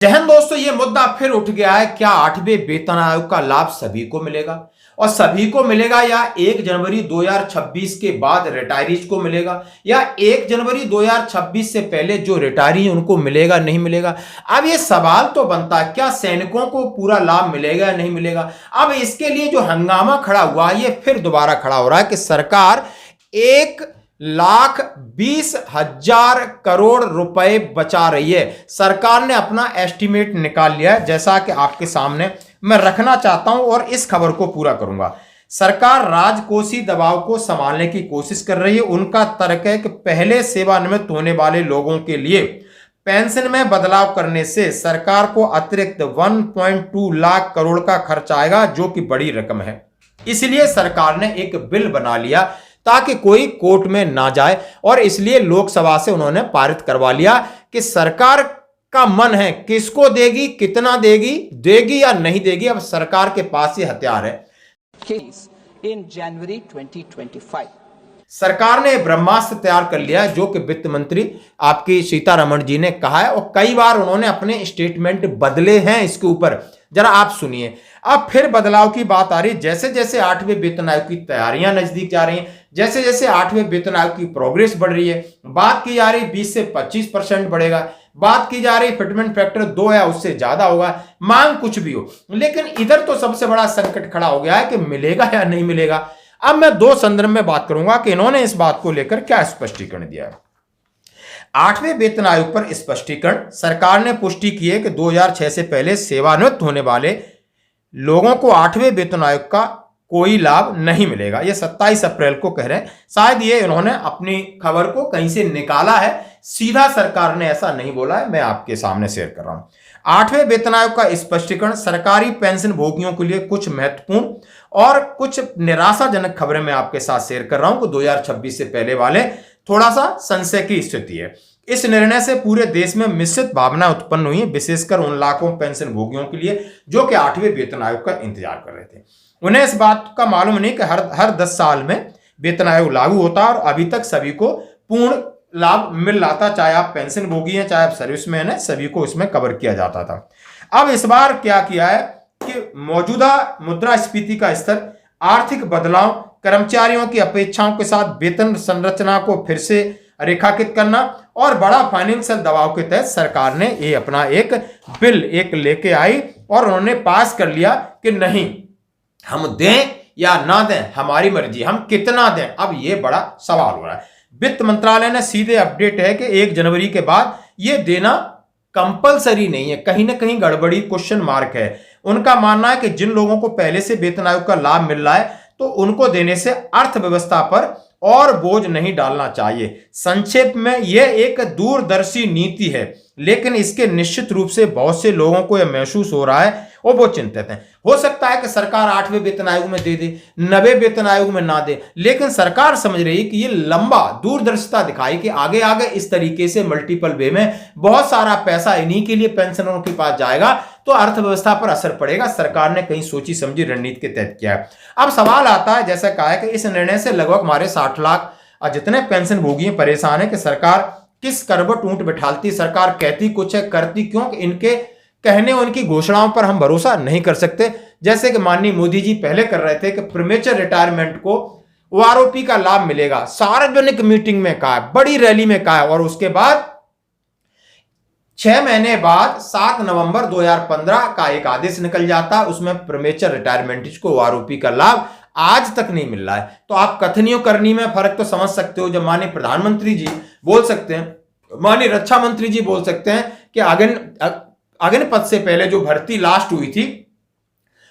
जय हिंद दोस्तों, ये मुद्दा फिर उठ गया है। क्या 8वें वेतन आयोग का लाभ सभी को मिलेगा और सभी को मिलेगा या 1 जनवरी 2026 के बाद रिटायरीज को मिलेगा या 1 जनवरी 2026 से पहले जो रिटायरी उनको मिलेगा नहीं मिलेगा। अब ये सवाल तो बनता है, क्या सैनिकों को पूरा लाभ मिलेगा या नहीं मिलेगा। अब इसके लिए जो हंगामा खड़ा हुआ है ये फिर दोबारा खड़ा हो रहा है कि सरकार 1,20,000 करोड़ रुपए बचा रही है। सरकार ने अपना एस्टीमेट निकाल लिया है, जैसा कि आपके सामने मैं रखना चाहता हूं और इस खबर को पूरा करूंगा। सरकार राजकोषीय दबाव को संभालने की कोशिश कर रही है। उनका तर्क है कि पहले सेवानिवृत्त होने वाले लोगों के लिए पेंशन में बदलाव करने से सरकार को अतिरिक्त 1.2 लाख करोड़ का खर्च आएगा, जो कि बड़ी रकम है। इसलिए सरकार ने एक बिल बना लिया ताकि कोई कोर्ट में ना जाए और इसलिए लोकसभा से उन्होंने पारित करवा लिया कि सरकार का मन है किसको देगी, कितना देगी, देगी या नहीं देगी। अब सरकार के पास ये हथियार है। In January 2025 सरकार ने ब्रह्मास्त्र तैयार कर लिया है, जो कि वित्त मंत्री आपकी सीतारमण जी ने कहा है और कई बार उन्होंने अपने स्टेटमेंट बदले हैं इसके ऊपर। जरा आप सुनिए। अब फिर बदलाव की बात आ रही है। जैसे जैसे 8वें वेतन आयोग की तैयारियां नजदीक जा रही हैं, जैसे जैसे 8वें वेतन आयोग की प्रोग्रेस बढ़ रही है, बात की जा रही 20 से 25% बढ़ेगा, बात की जा रही फिटमेंट फैक्टर 2 या उससे ज्यादा होगा, मांग कुछ भी हो। लेकिन इधर तो सबसे बड़ा संकट खड़ा हो गया है कि मिलेगा या नहीं मिलेगा। अब मैं 2 संदर्भ में बात करूंगा कि इन्होंने इस बात को लेकर क्या स्पष्टीकरण दिया है। 8वें वेतन आयोग पर स्पष्टीकरण। सरकार ने पुष्टि की है कि 2006 से पहले सेवानिवृत्त होने वाले लोगों को 8वें वेतन आयोग का कोई लाभ नहीं मिलेगा। ये 27 अप्रैल को कह रहे हैं। शायद ये इन्होंने अपनी खबर को कहीं से निकाला है, सीधा सरकार ने ऐसा नहीं बोला है। मैं आपके सामने शेयर कर रहा हूं 8वें वेतन आयोग का स्पष्टीकरण। सरकारी पेंशन भोगियों के लिए कुछ महत्वपूर्ण और कुछ निराशाजनक खबरें मैं आपके साथ शेयर कर रहा हूं कि 2026 से पहले वाले थोड़ा सा संशय की स्थिति है। इस निर्णय से पूरे देश में मिश्रित भावना उत्पन्न हुई, विशेषकर उन लाखों पेंशन भोगियों के लिए जो कि 8वें वेतन आयोग का इंतजार कर रहे थे। उन्हें इस बात का मालूम नहीं कि हर 10 साल में वेतन आयोग लागू होता है और अभी तक सभी को पूर्ण लाभ मिल रहा था, चाहे आप पेंशन भोगी हैं चाहे आप सर्विसमैन हैं, सभी को इसमें कवर किया जाता था। अब इस बार क्या किया है कि मौजूदा मुद्रास्फीति का स्तर, आर्थिक बदलाव, कर्मचारियों की अपेक्षाओं के साथ वेतन संरचना को फिर से रेखांकित करना और बड़ा फाइनेंशियल दबाव के तहत सरकार ने ये अपना एक बिल लेके आई और उन्होंने पास कर लिया कि नहीं, हम दें या ना दें हमारी मर्जी, हम कितना दें। अब ये बड़ा सवाल हो रहा है। वित्त मंत्रालय ने सीधे अपडेट है कि 1 जनवरी के बाद ये देना कंपलसरी नहीं है, कहीं ना कहीं गड़बड़ी, क्वेश्चन मार्क है। उनका मानना है कि जिन लोगों को पहले से वेतन आयोग का लाभ मिल रहा है तो उनको देने से अर्थव्यवस्था पर और बोझ नहीं डालना चाहिए। संक्षेप में यह एक दूरदर्शी नीति है, लेकिन इसके निश्चित रूप से बहुत से लोगों को यह महसूस हो रहा है और वो चिंतित हैं। हो सकता है कि सरकार 8वें वेतन आयोग में दे दे, 9वें वेतन आयोग में ना दे, लेकिन सरकार समझ रही है कि ये लंबा दूरदर्शिता दिखाई कि आगे आगे इस तरीके से मल्टीपल वे में बहुत सारा पैसा इन्हीं के लिए पेंशनरों के पास जाएगा तो अर्थव्यवस्था पर असर पड़ेगा। सरकार ने कहीं सोची समझी रणनीति के तहत किया है। अब सवाल आता है, जैसा कहा है कि इस निर्णय से लगभग हमारे 60 लाख जितने पेंशन भोगी परेशान है कि सरकार किस करवट ऊंट बिठालती, सरकार कहती कुछ है करती क्यों, इनके कहने उनकी घोषणाओं पर हम भरोसा नहीं कर सकते। जैसे कि माननीय मोदी जी पहले कर रहे थे कि प्रीमेचर रिटायरमेंट को ओआरओपी का लाभ मिलेगा, सार्वजनिक मीटिंग में कहा, बड़ी रैली में कहा और उसके बाद 6 महीने बाद 7 नवंबर 2015 का एक आदेश निकल जाता, उसमें प्रीमेचर रिटायरमेंट को ओआरओपी का लाभ आज तक नहीं मिल रहा है। तो आप कथनियों करनी में फर्क तो समझ सकते हो। जब माननीय प्रधानमंत्री जी बोल सकते हैं, माननीय रक्षा मंत्री जी बोल सकते हैं कि अग्निपथ से पहले जो भर्ती लास्ट हुई थी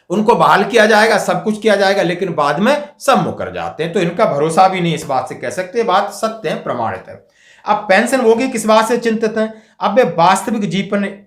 उनको बहाल किया जाएगा, सब कुछ किया जाएगा, लेकिन बाद में सब मुकर जाते हैं, तो इनका भरोसा भी नहीं इस बात से कह सकते। बात सत्य है, प्रमाणित है। अब पेंशन भोगी किस बात से चिंतित हैं? अब वे वास्तविक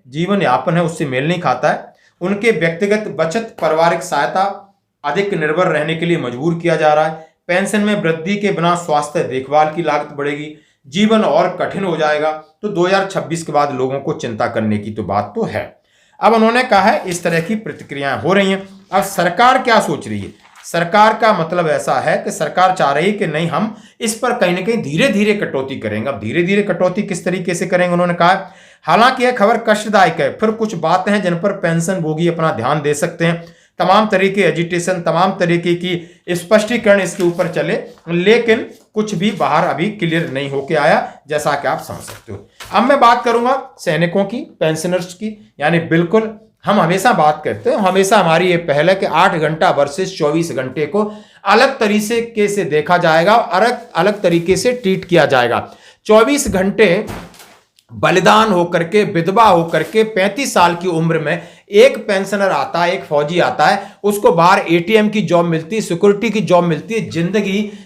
जीवन यापन है उससे मेल नहीं खाता है। उनके व्यक्तिगत बचत, पारिवारिक सहायता अधिक निर्भर रहने के लिए मजबूर किया जा रहा है। पेंशन में वृद्धि के बिना स्वास्थ्य देखभाल की लागत बढ़ेगी, जीवन और कठिन हो जाएगा। तो 2026 के बाद लोगों को चिंता करने की तो बात तो है। अब उन्होंने कहा है इस तरह की प्रतिक्रियाएं हो रही हैं। अब सरकार क्या सोच रही है? सरकार का मतलब ऐसा है कि सरकार चाह रही है कि नहीं, हम इस पर कहीं ना कहीं धीरे धीरे कटौती करेंगे। अब धीरे धीरे कटौती किस तरीके से करेंगे? उन्होंने कहा हालांकि यह खबर कष्टदायक है। फिर कुछ बातें हैं जिन पर पेंशनभोगी अपना ध्यान दे सकते हैं। तमाम तरीके एजिटेशन, तमाम तरीके की स्पष्टीकरण इसके ऊपर चले, लेकिन कुछ भी बाहर अभी क्लियर नहीं होके आया, जैसा कि आप समझ सकते हो। अब मैं बात करूंगा सैनिकों की, पेंशनर्स की। यानी बिल्कुल हम हमेशा बात करते हैं, हमेशा हमारी ये पहल है कि 8 घंटा वर्सेस 24 घंटे को अलग तरीके से देखा जाएगा और अलग तरीके से ट्रीट किया जाएगा। 24 घंटे बलिदान होकर के, विधवा होकर के 35 साल की उम्र में एक पेंशनर आता है, एक फौजी आता है, उसको बाहर एटीएम की जॉब मिलती है, सिक्योरिटी की जॉब मिलती है।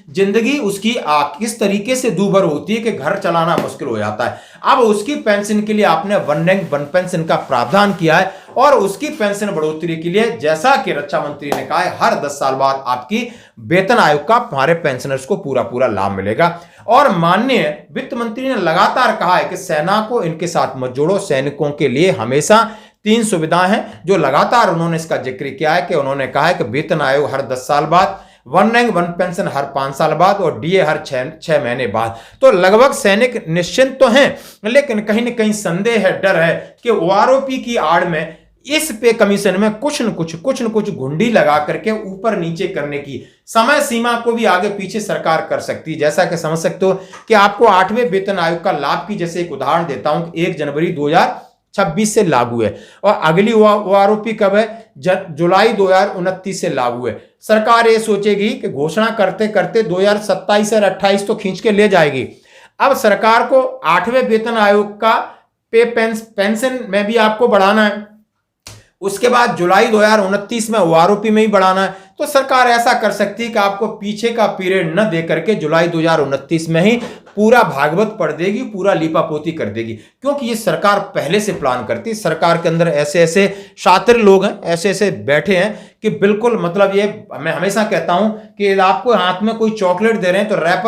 जिंदगी उसकी किस तरीके से दूभर होती है कि घर चलाना मुश्किल हो जाता है। अब उसकी पेंशन के लिए आपने वन रैंक वन पेंशन का प्रावधान किया है और उसकी पेंशन बढ़ोतरी के लिए, जैसा कि रक्षा मंत्री ने कहा है, हर 10 साल बाद आपकी वेतन आयोग का हमारे पेंशनर्स को पूरा लाभ मिलेगा। और माननीय वित्त मंत्री ने लगातार कहा है कि सेना को इनके साथ मत जोड़ो। सैनिकों के लिए हमेशा 3 सुविधाएं हैं जो लगातार उन्होंने इसका जिक्र किया है कि उन्होंने कहा है कि वेतन आयोग हर 10 साल बाद, वन रैंक वन पेंशन हर 5 साल बाद और डीए हर 6 महीने बाद। तो लगभग सैनिक निश्चिंत तो हैं, लेकिन कहीं ना कहीं संदेह है, डर है कि ओआरओपी की आड़ में इस पे कमीशन में कुछ न कुछ घुंडी लगा करके ऊपर नीचे करने की समय सीमा को भी आगे पीछे सरकार कर सकती है। जैसा कि समझ सकते हो कि आपको 8वें वेतन आयोग का लाभ की, जैसे एक उदाहरण देता हूं, 1 जनवरी 2026 से लागू है और अगली ओआरओपी कब है? जुलाई 2029 से लागू है। सरकार ये सोचेगी कि घोषणा करते करते 2027 और 28 तो खींच के ले जाएगी। अब सरकार को 8वें वेतन आयोग का पेंशन में भी आपको बढ़ाना है, उसके बाद जुलाई 2029 में ओआरओपी में ही बढ़ाना है। तो सरकार ऐसा कर सकती है कि आपको पीछे का पीरियड न दे करके जुलाई 2029 में ही पूरा भागवत पढ़ देगी, पूरा लीपापोती कर देगी, क्योंकि ये सरकार पहले से प्लान करती है। सरकार के अंदर ऐसे ऐसे शातिर लोग हैं, ऐसे ऐसे बैठे हैं कि बिल्कुल, मतलब ये मैं हमेशा कहता हूं कि आपको हाथ में कोई चॉकलेट दे रहे हैं तो रैपर